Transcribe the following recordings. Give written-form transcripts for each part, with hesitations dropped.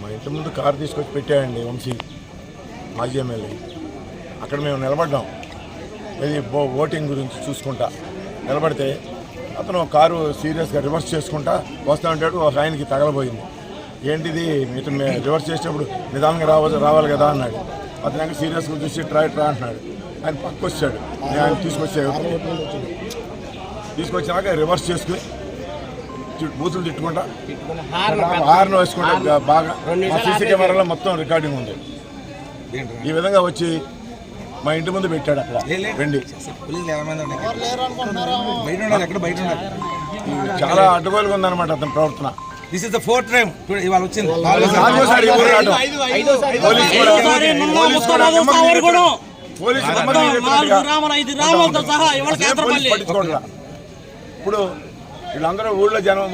మా ఇంటి ముందు కారు తీసుకొచ్చి పెట్టాయండి వంశీ మాజీ ఎమ్మెల్యే. అక్కడ మేము నిలబడ్డాం, ఇది ఓటింగ్ గురించి చూసుకుంటా నిలబడితే అతను కారు సీరియస్గా రివర్స్ చేసుకుంటా వస్తూ ఉంటాడు. ఒక ఆయనకి తగలబోయింది. ఏంటిది ఇతను రివర్స్ చేసేటప్పుడు నిదానంగా రావాలి కదా అన్నాడు. అతను సీరియస్గా చూసి ట్రా అంటున్నాడు. ఆయన పక్కకు వచ్చాడు. ఆయన తీసుకొచ్చాక రివర్స్ చేసుకుని బూతులు తిట్టుకుంటా హార్న్ వేసుకుంటా బాగా సీసీ కెమెరాలో మొత్తం రికార్డింగ్ ఉంది. ఈ విధంగా వచ్చి మా ఇంటి ముందు పెట్టాడు. అక్కడ వెండి చాలా అడ్డగోలుగా ఉందన్నమాట అతని ప్రవర్తన. This is the fourth time ఇవాళ వచ్చింది. ఇప్పుడు వీళ్ళందరూ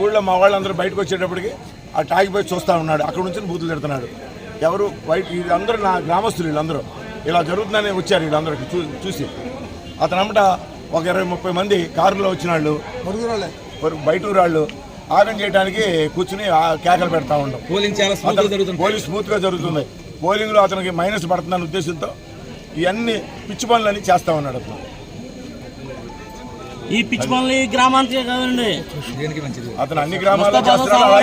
ఊళ్ళో మా వాళ్ళందరూ బయటకు వచ్చేటప్పటికి ఆ టాగిపోయి చూస్తూ ఉన్నాడు. అక్కడ నుంచి బూతులు తిడుతున్నాడు. ఎవరు బయట వీళ్ళందరూ నా గ్రామస్తులు, వీళ్ళందరూ ఇలా జరుగుతుందని వచ్చారు. వీళ్ళందరూ చూసి అతను అమ్మట ఒక 20-30 మంది కారులో వచ్చిన వాళ్ళు బయట ఊరాళ్ళు ఆగం చేయడానికి కూర్చుని కేకలు పెడతా ఉంటాం. పోలింగ్ స్మూత్గా జరుగుతుంది. పోలింగ్లో అతనికి మైనస్ పడుతుందన్న ఉద్దేశంతో ఇవన్నీ పిచ్చి పనులని చేస్తా ఉన్నాడు అతను. ఈ పిచ్చి పనులు ఈ గ్రామానికి కదండి, అతను అన్ని గ్రామాల్లో చేస్తున్నాడు.